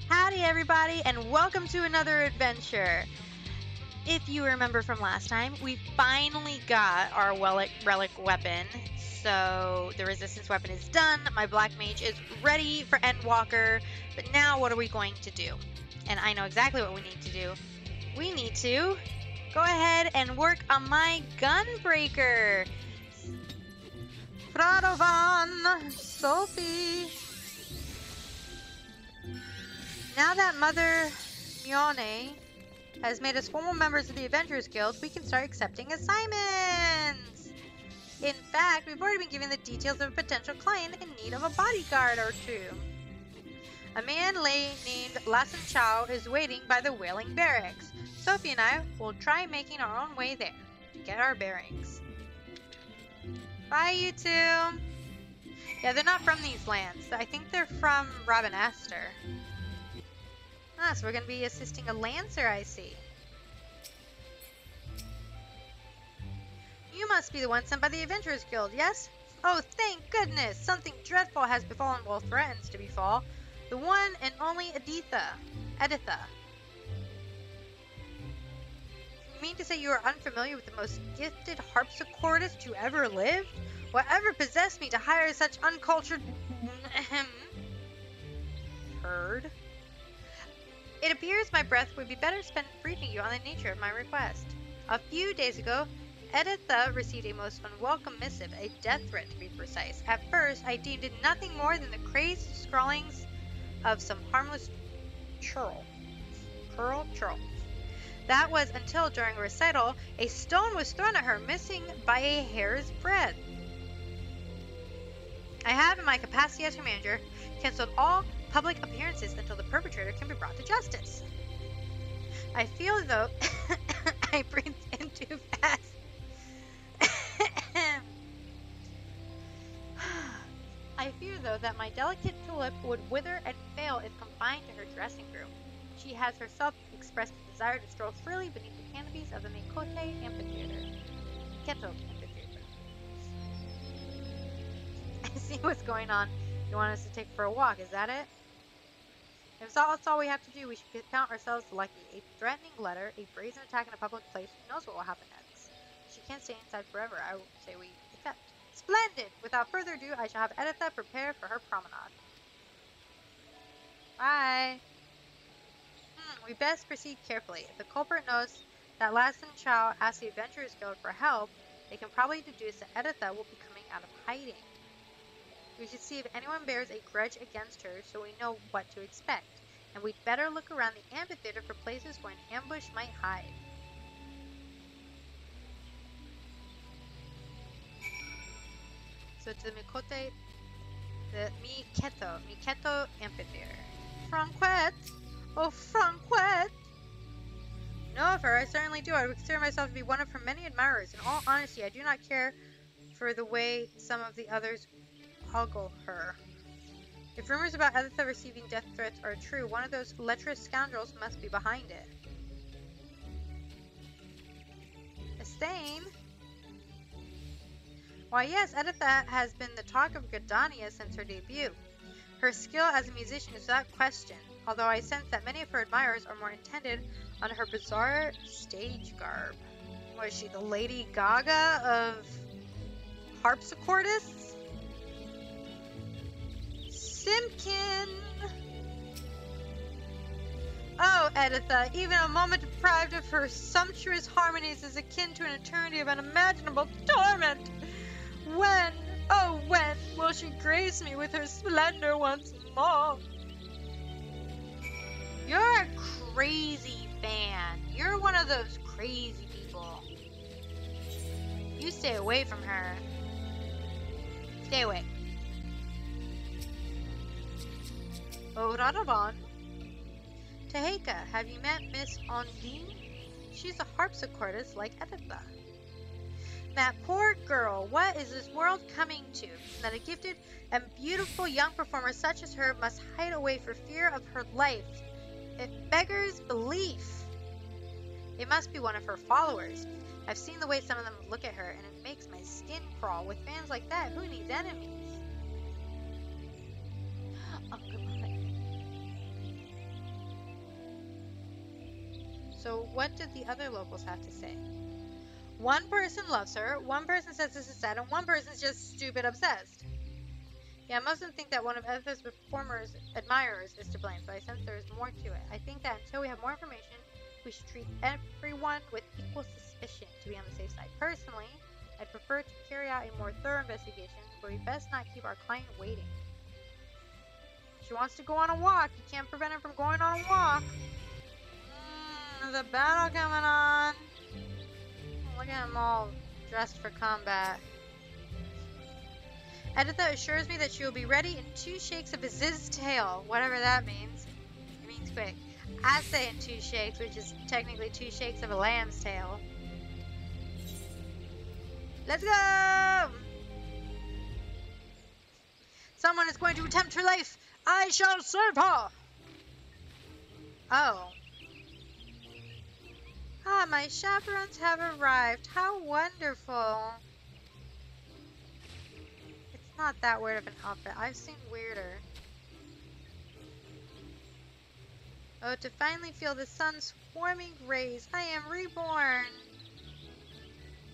Howdy everybody and welcome to another adventure. If you remember from last time, we finally got our relic weapon. So the resistance weapon is done, my black mage is ready for Endwalker, but now what are we going to do? And I know exactly what we need to do. We need to go ahead and work on my Gunbreaker. Radovan, Sophie. Now that Mother Mione has made us formal members of the Adventurers Guild, we can start accepting assignments! In fact, we've already been given the details of a potential client in need of a bodyguard or two. A man named Lassen Chow is waiting by the Whaling Barracks. Sophie and I will try making our own way there to get our bearings. Bye, you two! Yeah, they're not from these lands. I think they're from Robin Astor. Ah, so we're going to be assisting a Lancer, I see. You must be the one sent by the Adventurers Guild, yes? Oh, thank goodness! Something dreadful has befallen, well, threatens to befall. The one and only Editha. You mean to say you are unfamiliar with the most gifted harpsichordist who ever lived? Whatever possessed me to hire such uncultured... Heard? It appears my breath would be better spent briefing you on the nature of my request. A few days ago, Editha received a most unwelcome missive, a death threat to be precise. At first, I deemed it nothing more than the crazed scrawlings of some harmless churl. That was until during a recital, a stone was thrown at her, missing by a hair's breadth. I have, in my capacity as her manager, cancelled all public appearances until the perpetrator can be brought to justice. I feel though I breathed in too fast. I fear though that my delicate tulip would wither and fail if confined to her dressing room. She has herself expressed a desire to stroll freely beneath the canopies of the Mikote Amphitheater. Keto Amphitheater. I see what's going on. You want us to take for a walk, is that it? If that's all we have to do, we should count ourselves lucky. A threatening letter, a brazen attack in a public place, who knows what will happen next? She can't stay inside forever. I would say we accept. Splendid! Without further ado, I shall have Editha prepare for her promenade. Bye! We best proceed carefully. If the culprit knows that Lassen Chow asked the Adventurers Guild for help, they can probably deduce that Editha will be coming out of hiding. We should see if anyone bears a grudge against her so we know what to expect. And we'd better look around the amphitheater for places where an ambush might hide. So to the Miketo Amphitheater. Franquette! Oh, Franquette! No, of her, I certainly do. I would consider myself to be one of her many admirers. In all honesty, I do not care for the way some of the others hoggle her. If rumors about Editha receiving death threats are true, one of those lecherous scoundrels must be behind it. Estain? Why yes, Editha has been the talk of Gridania since her debut. Her skill as a musician is without question, although I sense that many of her admirers are more intended on her bizarre stage garb. Was she the Lady Gaga of harpsichordists? Simpkin! Oh, Editha, even a moment deprived of her sumptuous harmonies is akin to an eternity of unimaginable torment! When, oh when, will she grace me with her splendor once more? You're a crazy fan. You're one of those crazy people. You stay away from her. Stay away. Oh, Radovan. Teheka, have you met Miss Ondine? She's a harpsichordist like Editha. That poor girl, what is this world coming to? That a gifted and beautiful young performer such as her must hide away for fear of her life. It beggars belief. It must be one of her followers. I've seen the way some of them look at her, and it makes my skin crawl. With fans like that, who needs enemies? Oh, goodbye. So what did the other locals have to say? One person loves her, one person says this is sad, and one person's just stupid obsessed. Yeah, most of them think that one of FF's performers' admirers is to blame, but I sense there is more to it. I think that until we have more information, we should treat everyone with equal suspicion to be on the safe side. Personally, I'd prefer to carry out a more thorough investigation, but we best not keep our client waiting. She wants to go on a walk. You can't prevent her from going on a walk. There's a battle coming on. Look at him all dressed for combat. Editha assures me that she will be ready in 2 shakes of a Ziz's tail, whatever that means. It means quick. I say in 2 shakes, which is technically 2 shakes of a lamb's tail. Let's go! Someone is going to attempt her life. I shall serve her. Oh. Ah, my chaperones have arrived. How wonderful. It's not that weird of an outfit. I've seen weirder. Oh, to finally feel the sun's warming rays. I am reborn.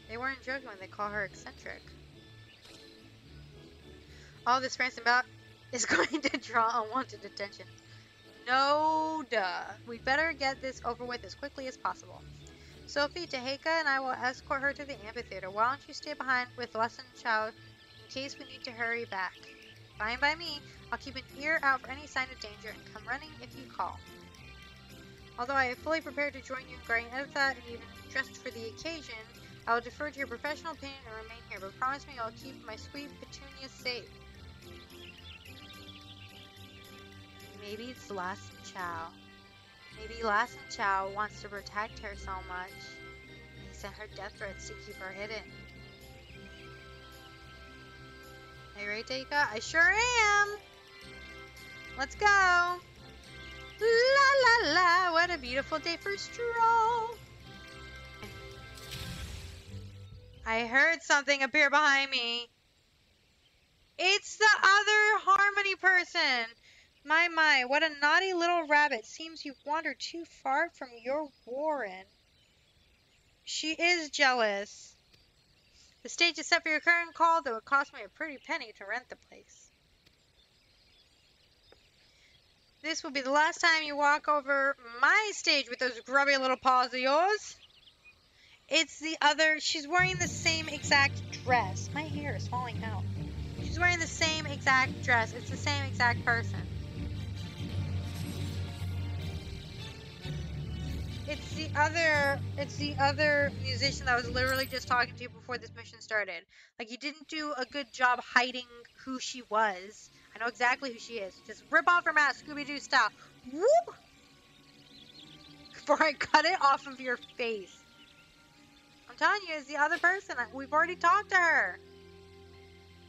They weren't joking when they call her eccentric. All this prancing about is going to draw unwanted attention. No duh. We'd better get this over with as quickly as possible. Sophie, Taheka, and I will escort her to the amphitheater. Why don't you stay behind with Lesson Chow in case we need to hurry back? Fine by me. I'll keep an ear out for any sign of danger and come running if you call. Although I am fully prepared to join you in guarding Editha and even dressed for the occasion, I will defer to your professional opinion and remain here, but promise me I'll keep my sweet Petunia safe. Maybe it's Lassen Chow. Maybe Lassen Chow wants to protect her so much. He sent her death threats to keep her hidden. Are you ready, Taheka? I sure am! Let's go! La la la! What a beautiful day for a stroll! I heard something appear behind me. It's the other Harmony person! My, what a naughty little rabbit. Seems you've wandered too far from your warren. She is jealous. The stage is set for your current call, though it cost me a pretty penny to rent the place. This will be the last time you walk over my stage with those grubby little paws of yours. It's the other. She's wearing the same exact dress. My hair is falling out. She's wearing the same exact dress. It's the same exact person. It's the other musician that I was literally just talking to before this mission started. Like, you didn't do a good job hiding who she was. I know exactly who she is. Just rip off her mask, Scooby-Doo style. Whoop! Before I cut it off of your face. I'm telling you, it's the other person. We've already talked to her.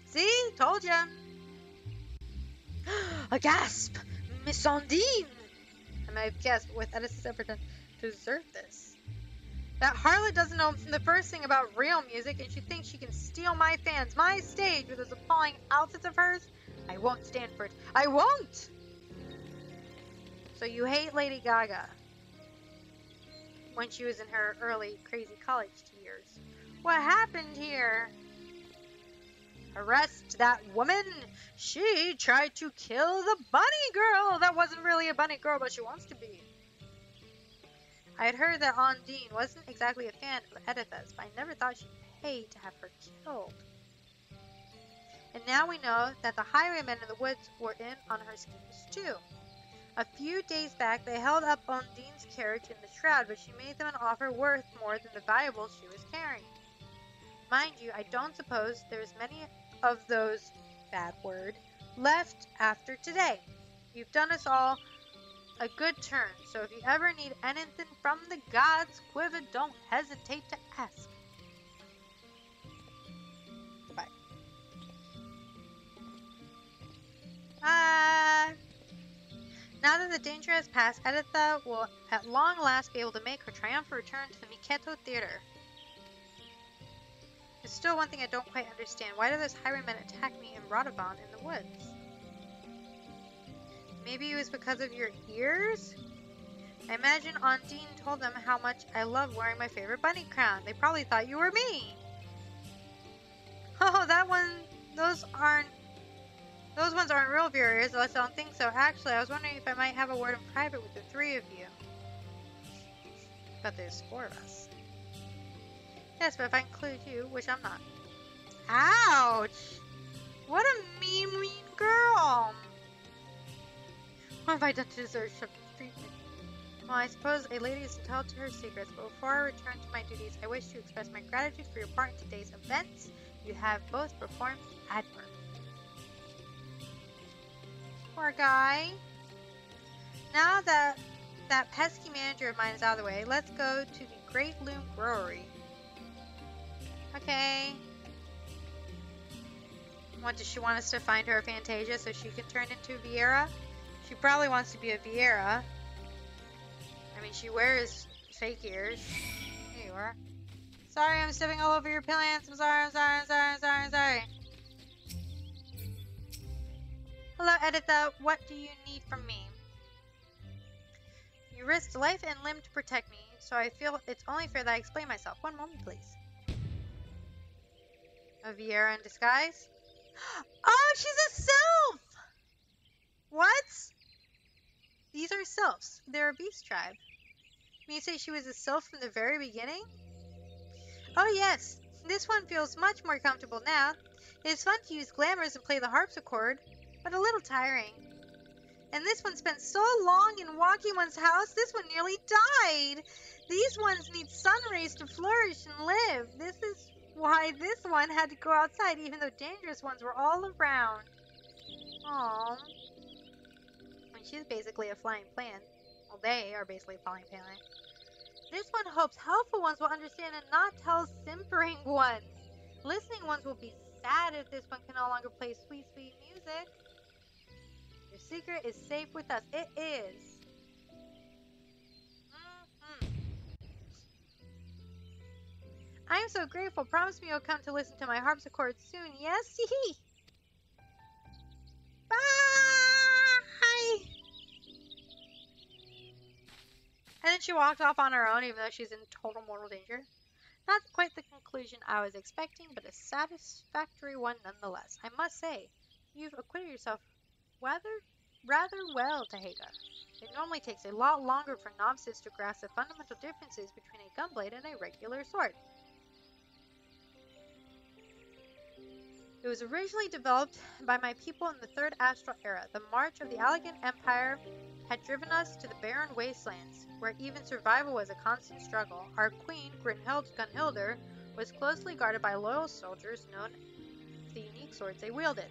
See? Told ya. A gasp! Miss Ondine! I might have guessed, but with Edison's effort to deserve this. That harlot doesn't know the first thing about real music, and she thinks she can steal my fans, my stage, with those appalling outfits of hers. I won't stand for it. I won't! So you hate Lady Gaga when she was in her early crazy college years. What happened here? Arrest that woman! She tried to kill the bunny girl! That wasn't really a bunny girl, but she wants to be. I had heard that Ondine wasn't exactly a fan of Editha's, but I never thought she'd pay to have her killed. And now we know that the highwaymen in the woods were in on her schemes too. A few days back, they held up Ondine's carriage in the shroud, but she made them an offer worth more than the valuables she was carrying. Mind you, I don't suppose there's many of those, bad word, left after today. You've done us all a good turn, so if you ever need anything from the gods, Quiver, don't hesitate to ask. Goodbye. Now that the danger has passed, Editha will at long last be able to make her triumphant return to the Miketo Theater. There's still one thing I don't quite understand. Why did those highwaymen attack me in Radovon in the woods? Maybe it was because of your ears? I imagine Aunt Dean told them how much I love wearing my favorite bunny crown. They probably thought you were me. Oh, that one, those ones aren't real viewers, unless I don't think so. Actually, I was wondering if I might have a word in private with the three of you. But there's four of us. Yes, but if I include you, which I'm not. Ouch! What a mean girl! What have I done to deserve such treatment? Well, I suppose a lady is entitled to her secrets, but before I return to my duties, I wish to express my gratitude for your part in today's events. You have both performed admirably. Poor guy. Now that that pesky manager of mine is out of the way, let's go to the Great Loom Brewery. Okay. What, does she want us to find her a Fantasia so she can turn into a Viera? She probably wants to be a Viera. I mean, she wears fake ears. Here you are. Sorry, I'm stepping all over your pants. I'm sorry. Hello, Editha. What do you need from me? You risked life and limb to protect me, so I feel it's only fair that I explain myself. One moment, please. A Viera in disguise? Oh, she's a sylph! What? These are sylphs. They're a beast tribe. You say she was a sylph from the very beginning? Oh yes, this one feels much more comfortable now. It is fun to use glamours and play the harpsichord, but a little tiring. And this one spent so long in walking one's house, this one nearly died. These ones need sun rays to flourish and live. This is why this one had to go outside, even though dangerous ones were all around. Aww. And she's basically a flying plant. Well, they are basically a flying plant. This one hopes helpful ones will understand and not tell simpering ones. Listening ones will be sad if this one can no longer play sweet, sweet music. Your secret is safe with us. It is. I'm so grateful. Promise me you'll come to listen to my harpsichord soon. Yes? Hee. Bye! And then she walked off on her own, even though she's in total mortal danger. Not quite the conclusion I was expecting, but a satisfactory one nonetheless. I must say, you've acquitted yourself rather well, Tahega. It normally takes a lot longer for novices to grasp the fundamental differences between a gunblade and a regular sword. It was originally developed by my people in the Third Astral Era. The march of the Allegan Empire had driven us to the barren wastelands, where even survival was a constant struggle. Our queen, Gunhilder, was closely guarded by loyal soldiers known for the unique swords they wielded.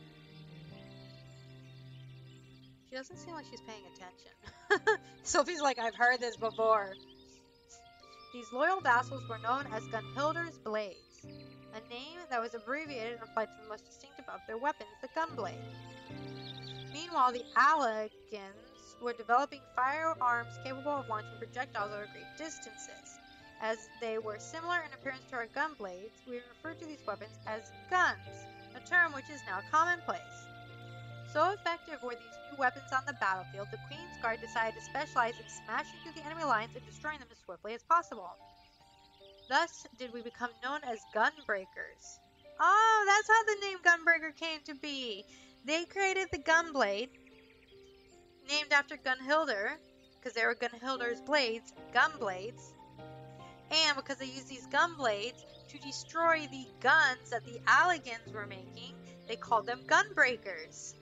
She doesn't seem like she's paying attention. Sophie's like, I've heard this before. These loyal vassals were known as Gunhilder's Blades, a name that was abbreviated and applied to the most distinctive of their weapons, the gunblade. Meanwhile, the Allegans were developing firearms capable of launching projectiles over great distances. As they were similar in appearance to our gunblades, we referred to these weapons as guns, a term which is now commonplace. So effective were these new weapons on the battlefield, the Queen's Guard decided to specialize in smashing through the enemy lines and destroying them as swiftly as possible. Thus did we become known as Gunbreakers. Oh, that's how the name Gunbreaker came to be. They created the gunblade, named after Gunhilder, because they were Gunhilder's blades, gunblades, and because they used these gunblades to destroy the guns that the Allegans were making, they called them Gunbreakers.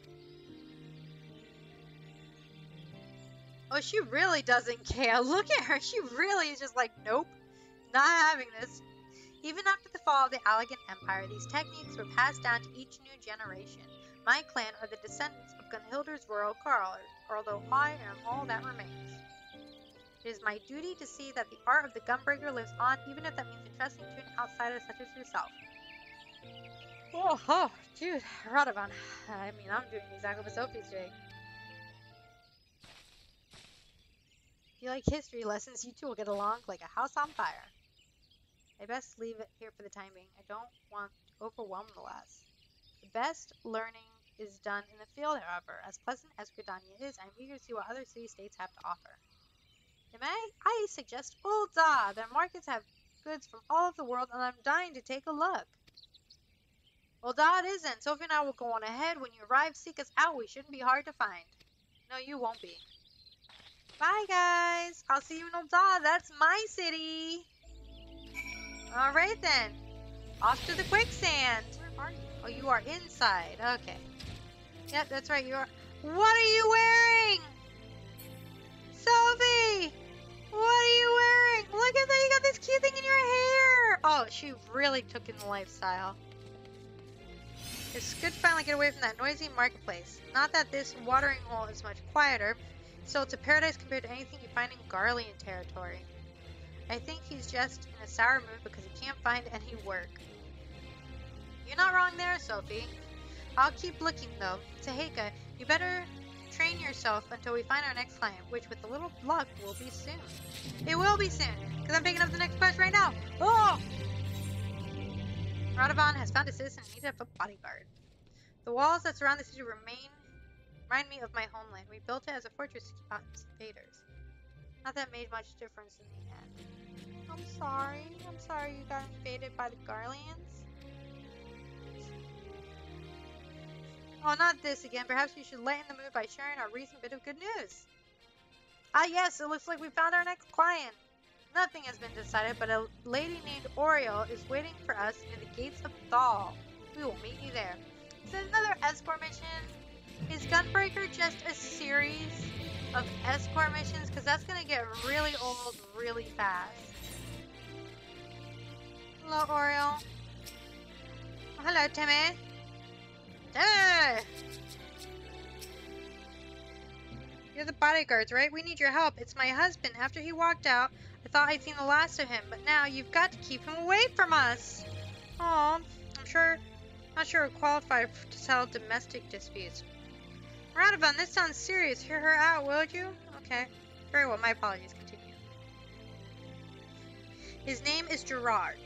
Oh, she really doesn't care. Look at her. She really is just like, nope, not having this. Even after the fall of the Allegan Empire, these techniques were passed down to each new generation. My clan are the descendants of Gunhilder's royal car, although I am all that remains. It is my duty to see that the art of the Gunbreaker lives on, even if that means entrusting to an outsider such as yourself. Oh, dude, Radovan. I mean, I'm doing exactly what Sophie's doing. If you like history lessons, you two will get along like a house on fire. I best leave it here for the time being. I don't want to overwhelm the lass. The best learning is done in the field, however. As pleasant as Gridania is, I'm eager to see what other city-states have to offer. I suggest Ulta. Their markets have goods from all over the world, and I'm dying to take a look. Ulta it isn't. Sophie and I will go on ahead. When you arrive, seek us out. We shouldn't be hard to find. No, you won't be. Bye, guys. I'll see you in Ulta. That's my city. Alright then. Off to the quicksand. Where are you? Oh, you are inside. Okay. Yep, that's right. You are. What are you wearing? Sophie! What are you wearing? Look at that. You got this cute thing in your hair. Oh, she really took in the lifestyle. It's good to finally get away from that noisy marketplace. Not that this watering hole is much quieter. Still, it's a paradise compared to anything you find in Garlean territory. I think he's just in a sour mood because he can't find any work. You're not wrong there, Sophie. I'll keep looking, though. Taheka, you better train yourself until we find our next client, which with a little luck will be soon. It will be soon, because I'm picking up the next quest right now. Oh! Radovan has found a citizen in need of a bodyguard. The walls that surround the city remind me of my homeland. We built it as a fortress to keep out invaders. Not that made much difference in the end. I'm sorry. I'm sorry you got invaded by the Garleans. Oh, not this again. Perhaps we should lighten the mood by sharing our recent bit of good news. Ah, yes, it looks like we found our next client. Nothing has been decided, but a lady named Oriel is waiting for us near the gates of Thal. We will meet you there. Is it another escort mission? Is Gunbreaker just a series of escort missions? Because that's going to get really old really fast. Hello, Oriel. Oh, hello, Timmy. Timmy! You're the bodyguards, right? We need your help. It's my husband. After he walked out, I thought I'd seen the last of him, but now you've got to keep him away from us. Aw, not sure we're qualified to settle domestic disputes. Radovan, this sounds serious. Hear her out, will you? Okay. Very well, my apologies. Continue. His name is Gerard.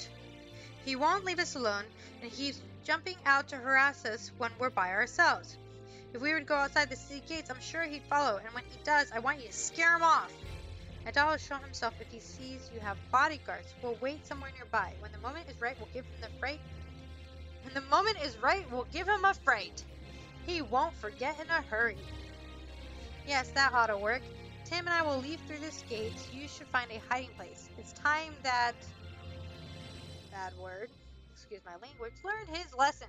He won't leave us alone, and he's jumping out to harass us when we're by ourselves. If we were to go outside the city gates, I'm sure he'd follow, and when he does, I want you to scare him off. Adal will show himself if he sees you have bodyguards. We'll wait somewhere nearby. When the moment is right, we'll give him the fright. When the moment is right, we'll give him a fright. He won't forget in a hurry. Yes, that ought to work. Tim and I will leave through this gate. You should find a hiding place. It's time that... bad word. Excuse my language. Learned his lesson.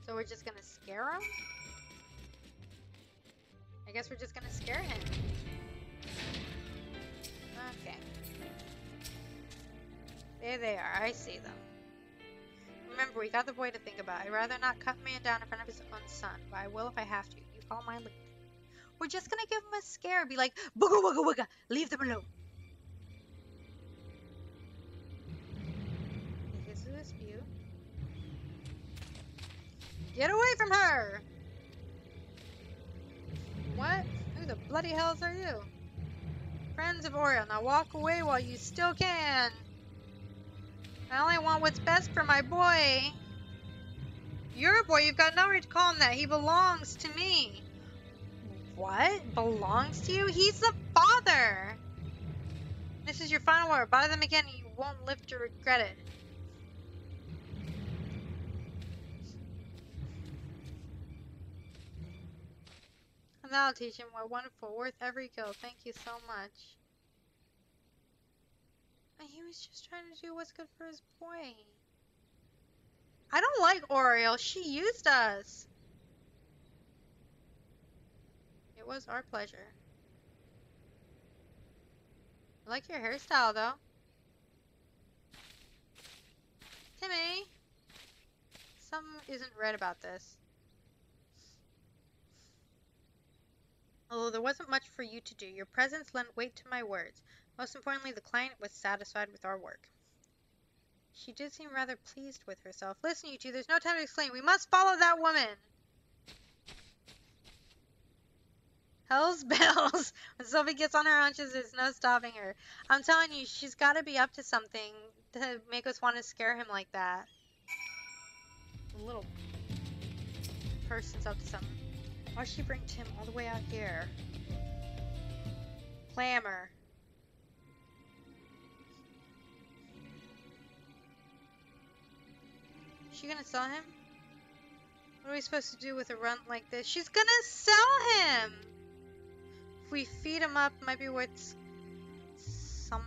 So we're just gonna scare him? I guess we're just gonna scare him. Okay. There they are. I see them. Remember, we got the boy to think about. I'd rather not cut man down in front of his own son, but I will if I have to. You follow my lead. We're just gonna give him a scare. Be like, booga wooga wooga. Leave them alone. This is a dispute. Get away from her! What? Who the bloody hells are you? Friends of Oriel, now walk away while you still can. I only want what's best for my boy. Your boy? You've got no right to call him that. He belongs to me. What? Belongs to you? He's the father. This is your final word. Bother them again and you won't live to regret it. And that'll teach him what wonderful, worth every go. Thank you so much. And he was just trying to do what's good for his boy. I don't like Oriel. She used us. It was our pleasure. I like your hairstyle, though. Timmy! Something isn't right about this. Although there wasn't much for you to do, your presence lent weight to my words. Most importantly, the client was satisfied with our work. She did seem rather pleased with herself. Listen, you two, there's no time to explain. We must follow that woman! Hell's bells! When Sophie gets on her haunches, there's no stopping her. I'm telling you, she's got to be up to something to make us want to scare him like that. The little person's up to something. Why'd she bring Tim all the way out here? Clamor. Is she gonna sell him? What are we supposed to do with a runt like this? She's gonna sell him! If we feed him up, it might be worth some.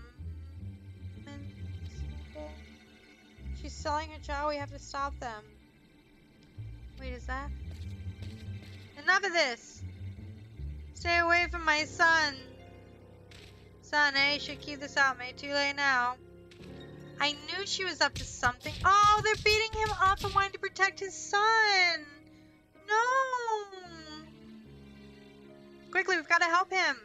She's selling her child, we have to stop them. Wait, is that? Enough of this! Stay away from my son! Son, eh? Should keep this out, mate. Too late now. I knew she was up to something. Oh, they're beating him up and wanting to protect his son! No! Quickly, we've got to help him!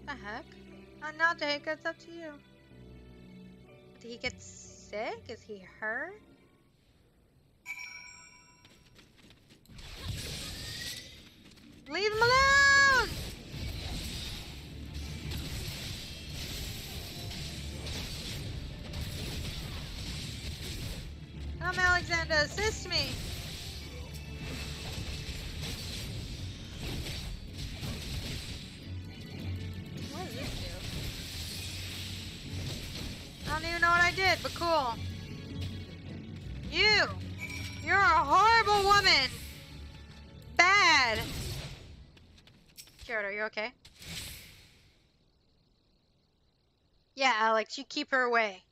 What the heck? Not Dahika, it's up to you. Did he get sick? Is he hurt? Leave him alone! Come, Alexander, assist me! What does this do? I don't even know what I did, but cool. You're a horrible woman! Bad! Jared, are you okay? Yeah, Alex, you keep her away.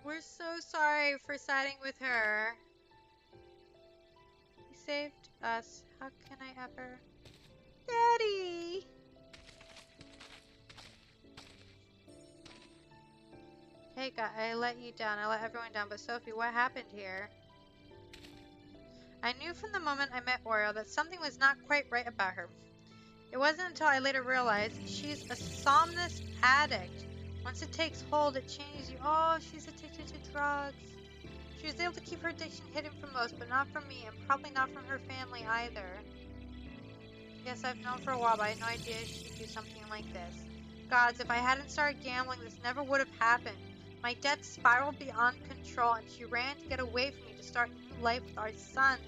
We're so sorry for siding with her. You saved us. How can I ever... Daddy! Hey, God, I let you down. I let everyone down. But Sophie, what happened here? I knew from the moment I met Oreo that something was not quite right about her. It wasn't until I later realized she's a somnus addict. Once it takes hold, it changes you. Oh, she's addicted to drugs. She was able to keep her addiction hidden from most, but not from me, and probably not from her family either. Yes, I've known for a while, but I had no idea she'd do something like this. Gods, if I hadn't started gambling, this never would have happened. My debt spiraled beyond control, and she ran to get away from me to start a new life with our son.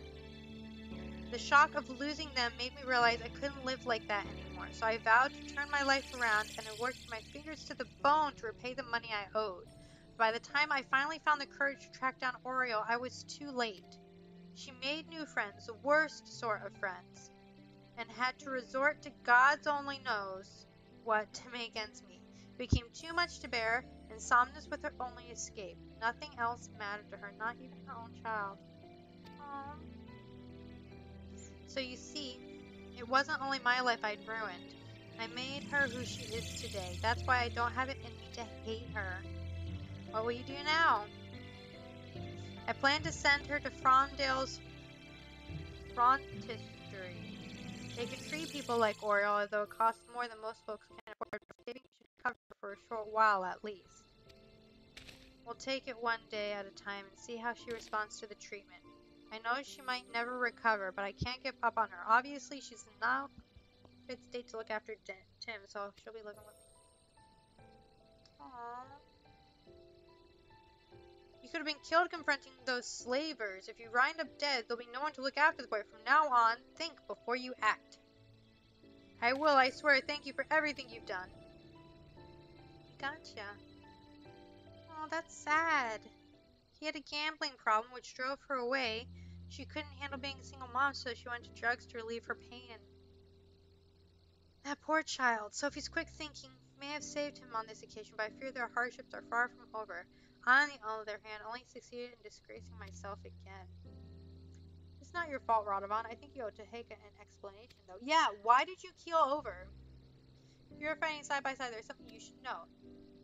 The shock of losing them made me realize I couldn't live like that anymore, so I vowed to turn my life around, and I worked my fingers to the bone to repay the money I owed. By the time I finally found the courage to track down Oreo, I was too late. She made new friends, the worst sort of friends, and had to resort to God's only knows what to make ends meet. It became too much to bear, and somnus was her only escape. Nothing else mattered to her, not even her own child. Aww. So you see, it wasn't only my life I'd ruined. I made her who she is today. That's why I don't have it in me to hate her. What will you do now? I plan to send her to Frondale's Frontistery. They can free people like Oreo, although it costs more than most folks can afford. Saving should cover for a short while at least. We'll take it one day at a time and see how she responds to the treatment. I know she might never recover, but I can't give up on her. Obviously, she's not in a fit state to look after Tim, so she'll be living with me. Aww. You could have been killed confronting those slavers. If you wind up dead, there'll be no one to look after the boy. From now on, think before you act. I will, I swear. Thank you for everything you've done. Gotcha. Oh, that's sad. He had a gambling problem which drove her away. She couldn't handle being a single mom, so she went to drugs to relieve her pain. That poor child. Sophie's quick thinking may have saved him on this occasion, but I fear their hardships are far from over. I, on the other hand, only succeeded in disgracing myself again. It's not your fault, Radovan. I think you owe Dahika an explanation, though. Yeah, why did you keel over? If you're fighting side by side, there's something you should know.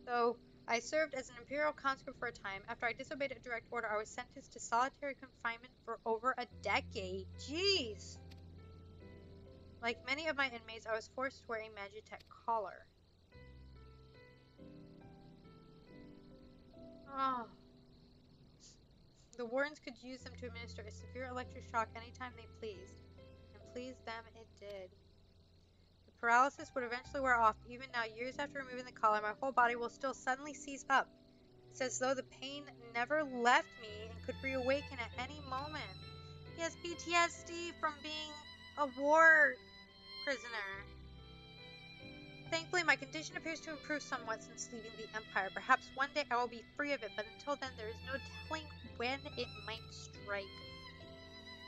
Though I served as an Imperial conscript for a time, after I disobeyed a direct order, I was sentenced to solitary confinement for over a decade. Jeez! Like many of my inmates, I was forced to wear a Magitech collar. Oh. The wardens could use them to administer a severe electric shock anytime they pleased. And please them it did. The paralysis would eventually wear off. Even now, years after removing the collar, my whole body will still suddenly seize up. It's as though the pain never left me and could reawaken at any moment. He has PTSD from being a war prisoner. Thankfully, my condition appears to improve somewhat since leaving the Empire. Perhaps one day I will be free of it, but until then there is no telling when it might strike.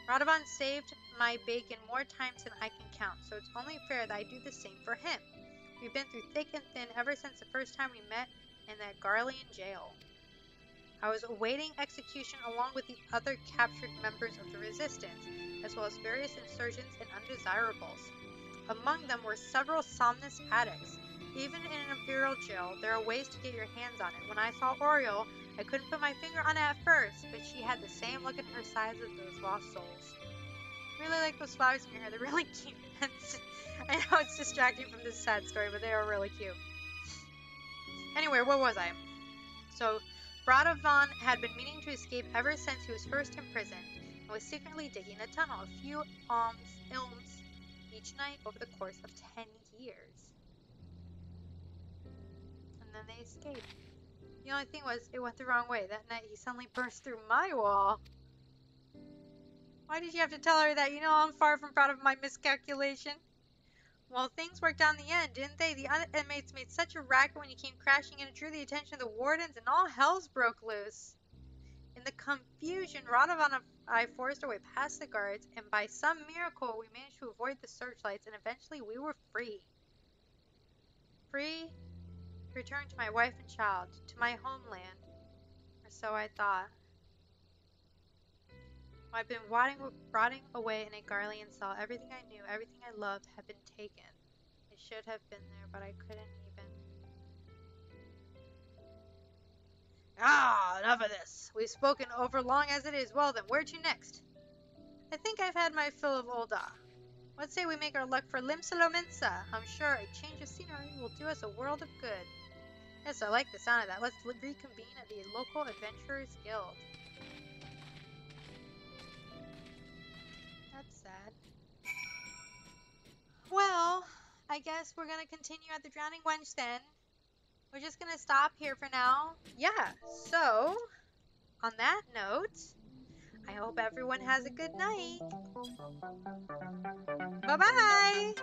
Radovan saved my bacon more times than I can count, so it's only fair that I do the same for him. We've been through thick and thin ever since the first time we met in that Garlean jail. I was awaiting execution along with the other captured members of the Resistance, as well as various insurgents and undesirables. Among them were several somnus addicts. Even in an Imperial jail, there are ways to get your hands on it. When I saw Oriole, I couldn't put my finger on it at first, but she had the same look in her eyes as those lost souls. I really like those flowers in your hair. They're really cute. I know it's distracting from this sad story, but they are really cute. Anyway, where was I? So, Radovan had been meaning to escape ever since he was first imprisoned, and was secretly digging a tunnel, a few ilms each night over the course of 10 years. And then they escaped. The only thing was, it went the wrong way. That night, he suddenly burst through my wall. Why did you have to tell her that? You know, I'm far from proud of my miscalculation. Well, things worked out in the end, didn't they? The other inmates made such a racket when you came crashing in. It drew the attention of the wardens, and all hells broke loose. In the confusion, Radovan and I forced our way past the guards, and by some miracle, we managed to avoid the searchlights, and eventually we were free. Free to return to my wife and child, to my homeland, or so I thought. I'd been rotting away in a Garlean cell. Everything I knew, everything I loved, had been taken. It should have been there, but I couldn't even. Ah, enough of this. We've spoken over long as it is. Well then, where to next? I think I've had my fill of Olda. Let's say we make our luck for Limsalominsa. I'm sure a change of scenery will do us a world of good. Yes, I like the sound of that. Let's reconvene at the local Adventurers Guild. That's sad. Well, I guess we're gonna continue at the Drowning Wench then. We're just gonna stop here for now. Yeah, so, on that note, I hope everyone has a good night. Bye-bye!